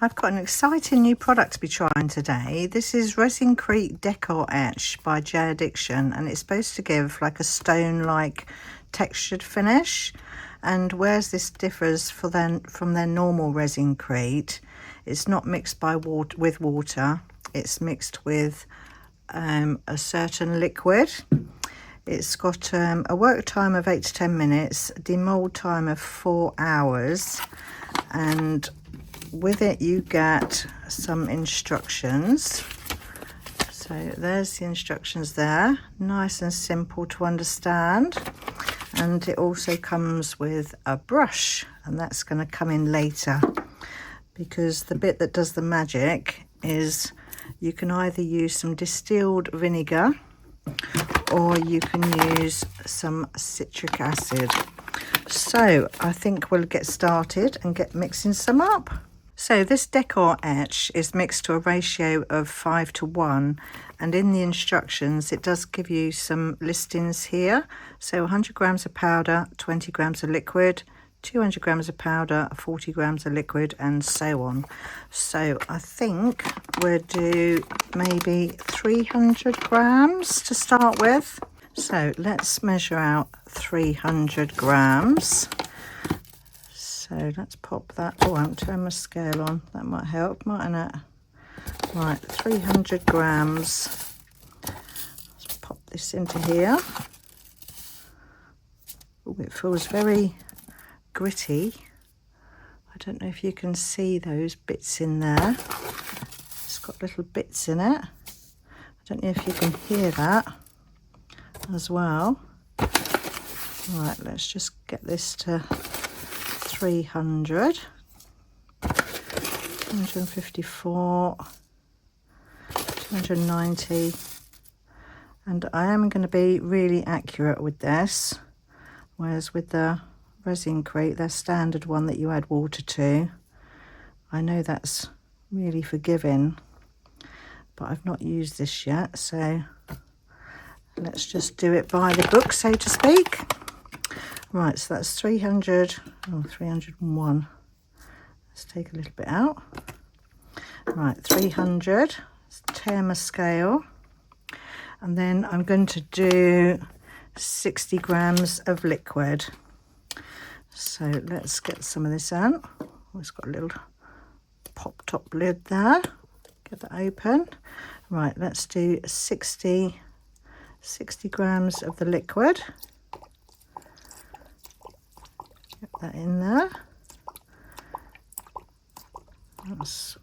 I've got an exciting new product to be trying today. This is ResinCrete Decor-Etch by JDiction, and it's supposed to give like a stone-like textured finish. And whereas this differs from their normal ResinCrete, it's not mixed with water. It's mixed with a certain liquid. It's got a work time of 8 to 10 minutes, a demold time of 4 hours, and with it you get some instructions. So there's the instructions there, nice and simple to understand. And it also comes with a brush, and that's going to come in later, because the bit that does the magic is you can either use some distilled vinegar or you can use some citric acid. So I think we'll get started and get mixing some up. So this Decor-Etch is mixed to a ratio of 5:1, and in the instructions it does give you some listings here. So 100 grams of powder, 20 grams of liquid, 200 grams of powder, 40 grams of liquid, and so on. So I think we'll do maybe 300 grams to start with. So let's measure out 300 grams. So let's pop that. Oh, I haven't turned my scale on. That might help, mightn't it? Right, 300 grams. Let's pop this into here. Oh, it feels very gritty. I don't know if you can see those bits in there. It's got little bits in it. I don't know if you can hear that as well. Right, let's just get this to 300, 254, 290, and I am going to be really accurate with this, whereas with the ResinCrete, their standard one that you add water to, I know that's really forgiving, but I've not used this yet, so let's just do it by the book, so to speak. Right, so that's 300, 301. Let's take a little bit out. Right, 300, let's tear my scale. And then I'm going to do 60 grams of liquid. So let's get some of this out. Oh, it's got a little pop top lid there. Get that open. Right, let's do 60 grams of the liquid. Get that in there. That's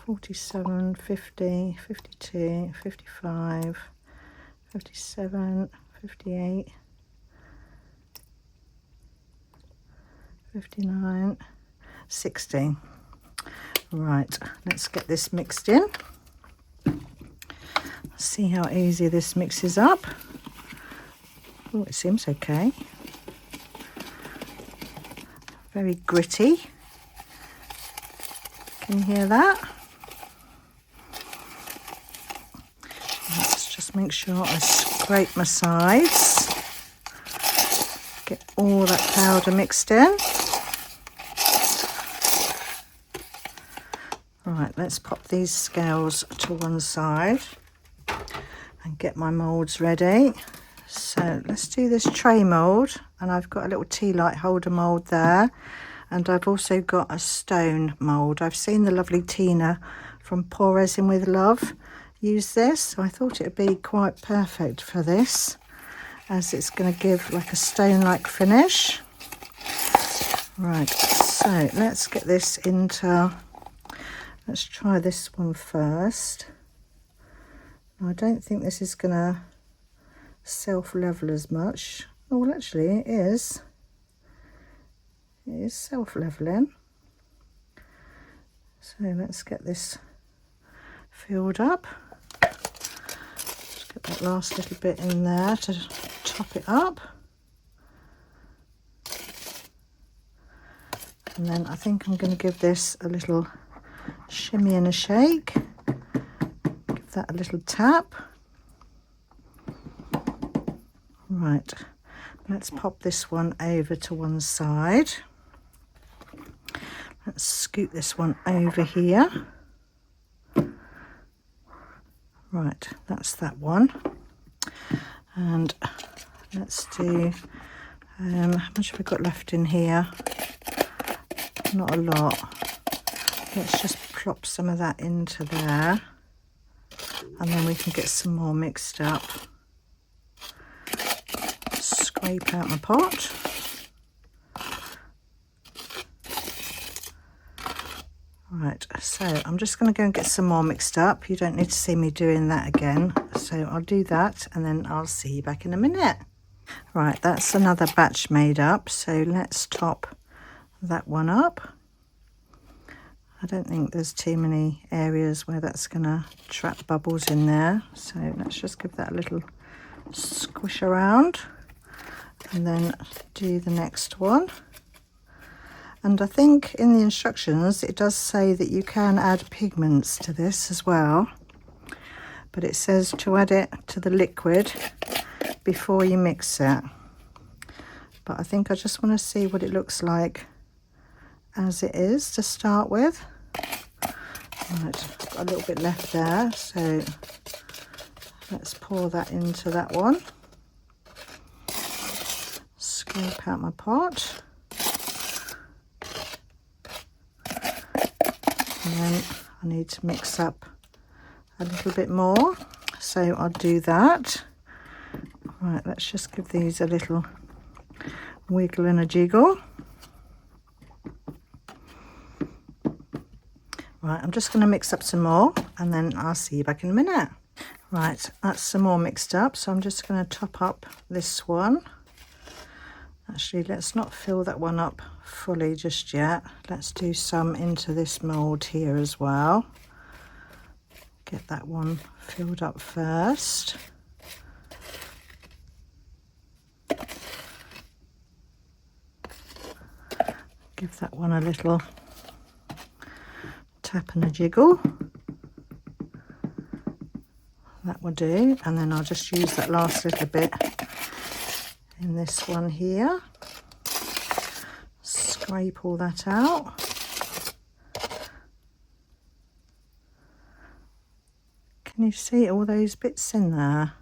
47, 50, 52, 55, 57, 58, 59, 60. Right, let's get this mixed in. See how easy this mixes up. Oh, it seems okay. Very gritty. Can you hear that? Let's just make sure I scrape my sides. Get all that powder mixed in. Right, let's pop these scales to one side and get my moulds ready. So let's do this tray mould, and I've got a little tealight holder mould there, and I've also got a stone mould. I've seen the lovely Tina from Pour Resin with Love use this, so I thought it would be quite perfect for this, as it's going to give like a stone-like finish. Right, so let's get this into, let's try this one first. I don't think this is going to self-level as much. Oh, well, actually it is. It is self-leveling. So let's get this filled up. Just get that last little bit in there to top it up. And then I think I'm going to give this a little shimmy and a shake. Give that a little tap. Right, let's pop this one over to one side. Let's scoot this one over here. Right, that's that one. And let's do, how much have we got left in here? Not a lot. Let's just plop some of that into there, and then we can get some more mixed up. Scrape out my pot. Right, so I'm just going to go and get some more mixed up. You don't need to see me doing that again. So I'll do that and then I'll see you back in a minute. Right, that's another batch made up. So let's top that one up. I don't think there's too many areas where that's going to trap bubbles in there. So let's just give that a little squish around and then do the next one. And I think in the instructions it does say that you can add pigments to this as well, but it says to add it to the liquid before you mix it. But I think I just want to see what it looks like as it is to start with. Right, I've got a little bit left there, so let's pour that into that one. Scrape out my pot. And then I need to mix up a little bit more, so I'll do that. Right, let's just give these a little wiggle and a jiggle. Right, I'm just going to mix up some more and then I'll see you back in a minute. Right, that's some more mixed up, so I'm just going to top up this one. Actually, let's not fill that one up fully just yet. Let's do some into this mould here as well. Get that one filled up first. Give that one a little tap and a jiggle. That will do, and then I'll just use that last little bit in this one here. Scrape all that out. Can you see all those bits in there?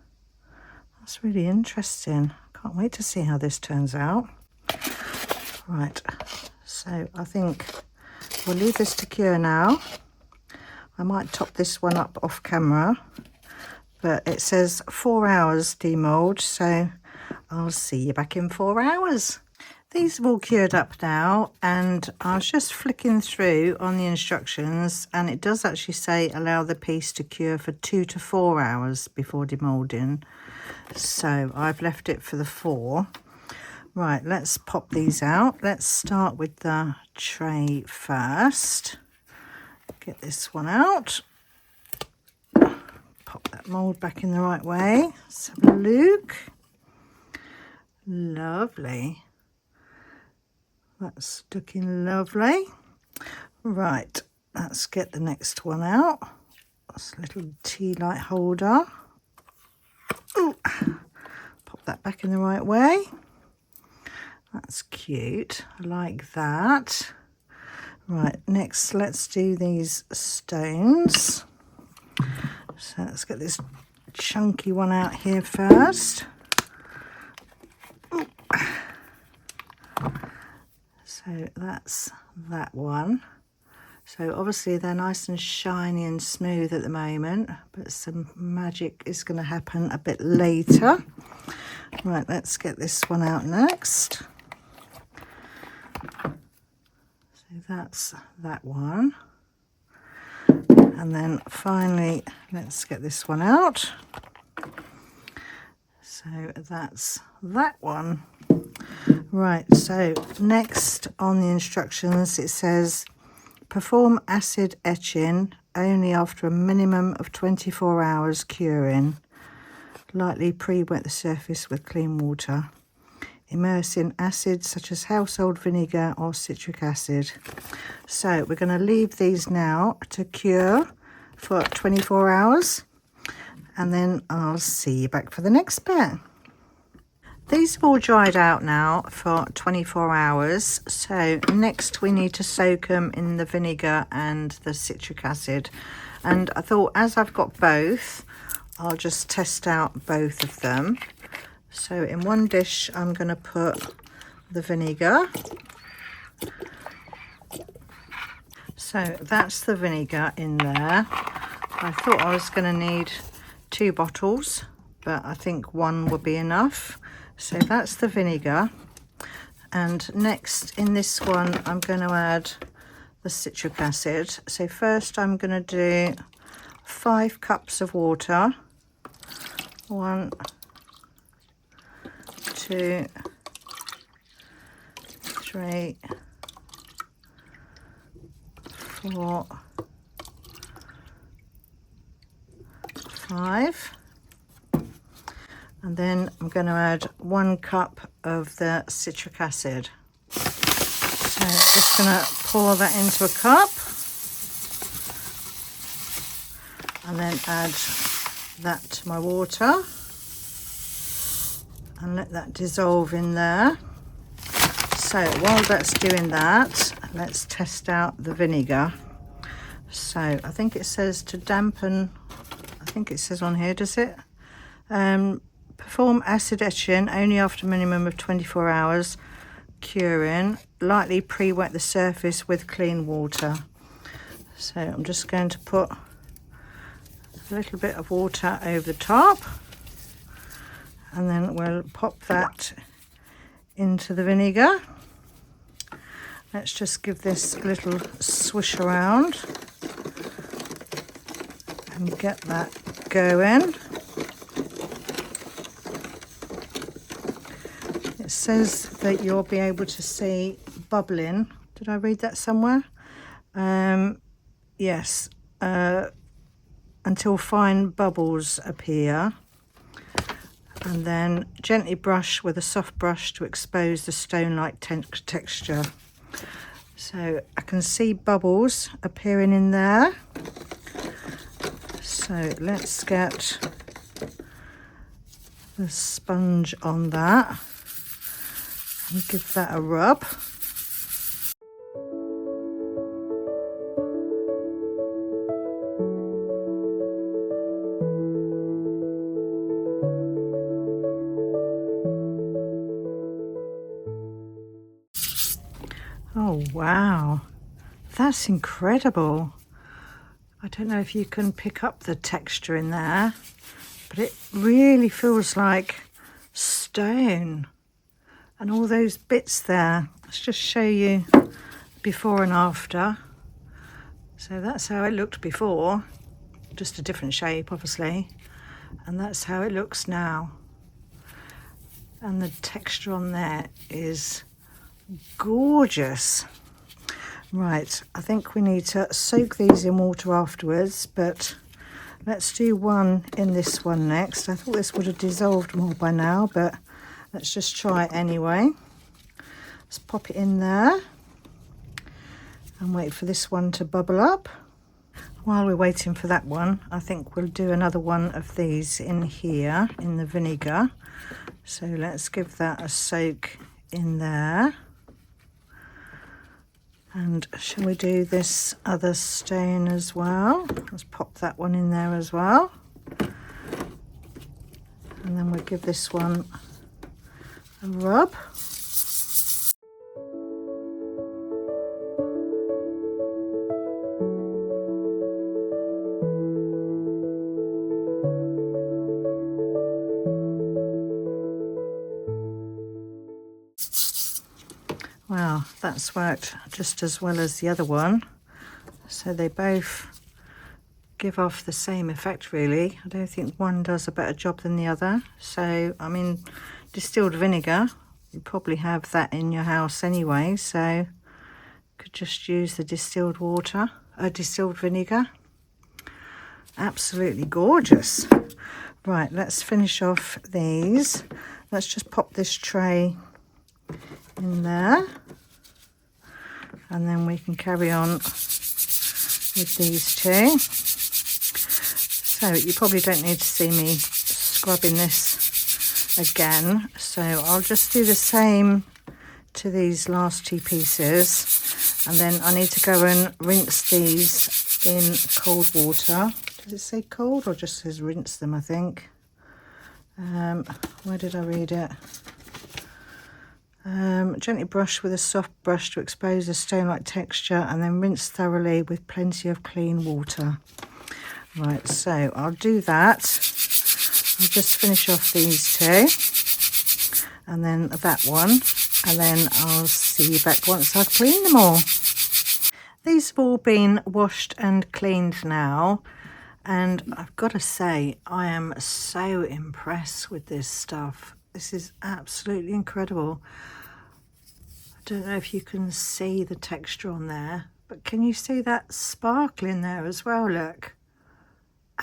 That's really interesting. Can't wait to see how this turns out. Right, so I think we'll leave this to cure now. I might top this one up off camera, but it says 4 hours demold, so I'll see you back in 4 hours. These have all cured up now, and I was just flicking through on the instructions, and it does actually say allow the piece to cure for 2 to 4 hours before demolding. So I've left it for the 4. Right, let's pop these out. Let's start with the tray first. Get this one out. Pop that mould back in the right way. Let's have a look. Lovely. That's looking lovely. Right, let's get the next one out. That's a little tea light holder. Ooh. Pop that back in the right way. That's cute. I like that. Right, next let's do these stones. So let's get this chunky one out here first. Ooh. So that's that one. So obviously they're nice and shiny and smooth at the moment, but some magic is going to happen a bit later. Right, let's get this one out next. So that's that one. And then finally, let's get this one out. So that's that one. Right, so next on the instructions it says perform acid etching only after a minimum of 24 hours curing. Lightly pre-wet the surface with clean water. Immerse in acids such as household vinegar or citric acid. So we're going to leave these now to cure for 24 hours and then I'll see you back for the next bit. These have all dried out now for 24 hours. So next we need to soak them in the vinegar and the citric acid. And I thought, as I've got both, I'll just test out both of them. So in one dish I'm going to put the vinegar. So that's the vinegar in there. I thought I was going to need 2 bottles, but I think 1 would be enough. So that's the vinegar. And next in this one I'm going to add the citric acid. So first I'm going to do 5 cups of water. 1, 2, 3, 4, 5, and then I'm going to add 1 cup of the citric acid. So I'm just going to pour that into a cup and then add that to my water and let that dissolve in there. So while that's doing that, let's test out the vinegar. So I think it says to dampen, I think it says on here, does it? Perform acid etching only after a minimum of 24 hours. Curing, lightly pre-wet the surface with clean water. So I'm just going to put a little bit of water over the top, and then we'll pop that into the vinegar. Let's just give this a little swish around and get that going. It says that you'll be able to see bubbling. Did I read that somewhere? Yes. Until fine bubbles appear. And then gently brush with a soft brush to expose the stone-like texture. So I can see bubbles appearing in there. So let's get the sponge on that and give that a rub. Oh wow, that's incredible. I don't know if you can pick up the texture in there, but it really feels like stone. And all those bits there, let's just show you before and after. So that's how it looked before, just a different shape obviously, and that's how it looks now. And the texture on there is gorgeous. Right, I think we need to soak these in water afterwards, but let's do one in this one next. I thought this would have dissolved more by now, but let's just try it anyway. Let's pop it in there and wait for this one to bubble up. While we're waiting for that one, I think we'll do another one of these in here in the vinegar. So let's give that a soak in there. And shall we do this other stone as well? Let's pop that one in there as well. And then we'll give this one a rub. Wow, that's worked just as well as the other one. So they both give off the same effect really. I don't think one does a better job than the other. So, I mean, distilled vinegar, you probably have that in your house anyway. So, you could just use the distilled water, distilled vinegar. Absolutely gorgeous. Right, let's finish off these. Let's just pop this tray in there, and then we can carry on with these two. So you probably don't need to see me scrubbing this again. So I'll just do the same to these last two pieces, and then I need to go and rinse these in cold water. Does it say cold or just says rinse them, I think? Where did I read it? Gently brush with a soft brush to expose the stone-like texture, and then rinse thoroughly with plenty of clean water. Right, so I'll do that. I'll just finish off these two, and then that one, and then I'll see you back once I've cleaned them all. These have all been washed and cleaned now, and I've got to say, I am so impressed with this stuff. This is absolutely incredible. I don't know if you can see the texture on there, but can you see that sparkle in there as well? Look,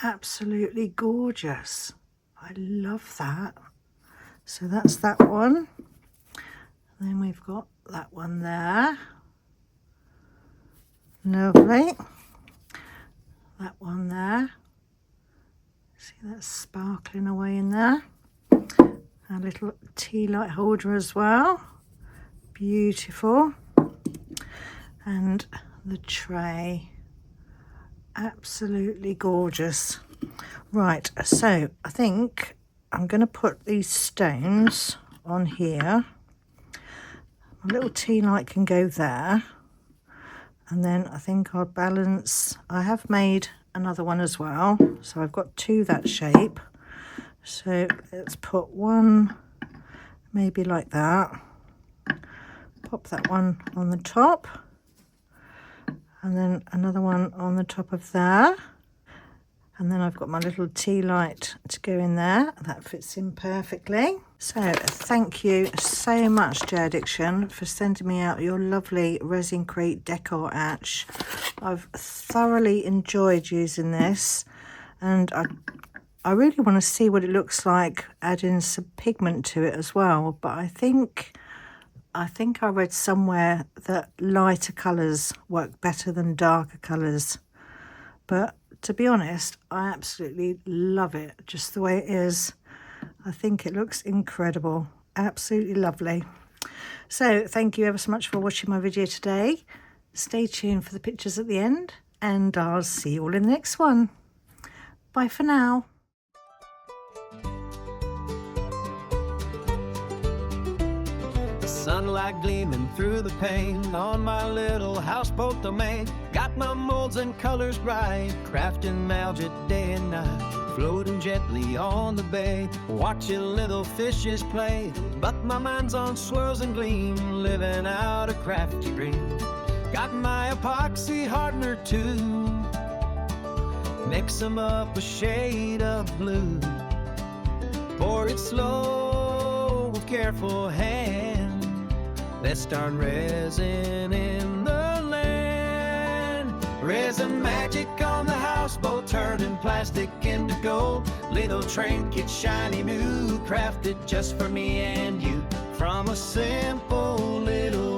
absolutely gorgeous. I love that. So that's that one. And then we've got that one there. Lovely. That one there. See that sparkling away in there. A little tea light holder as well. Beautiful. And the tray. Absolutely gorgeous. Right, so I think I'm going to put these stones on here. My little tea light can go there. And then I think I'll balance. I have made another one as well. So I've got two that shape. So let's put one maybe like that. Pop that one on the top. And then another one on the top of there. And then I've got my little tea light to go in there. That fits in perfectly. So thank you so much, JDiction, for sending me out your lovely ResinCrete Decor-Etch. I've thoroughly enjoyed using this, and I really want to see what it looks like adding some pigment to it as well. But I think I read somewhere that lighter colours work better than darker colours. But to be honest, I absolutely love it just the way it is. I think it looks incredible. Absolutely lovely. So thank you ever so much for watching my video today. Stay tuned for the pictures at the end, and I'll see you all in the next one. Bye for now. Sunlight gleaming through the pane on my little houseboat domain. Got my molds and colors right, crafting algae day and night, floating gently on the bay, watching little fishes play. But my mind's on swirls and gleam, living out a crafty dream. Got my epoxy hardener too, mix 'em up a shade of blue, pour it slow with careful hand. Let's start resin in the land. Resin magic on the houseboat, turning plastic into gold. Little trinket, shiny new, crafted just for me and you. From a simple little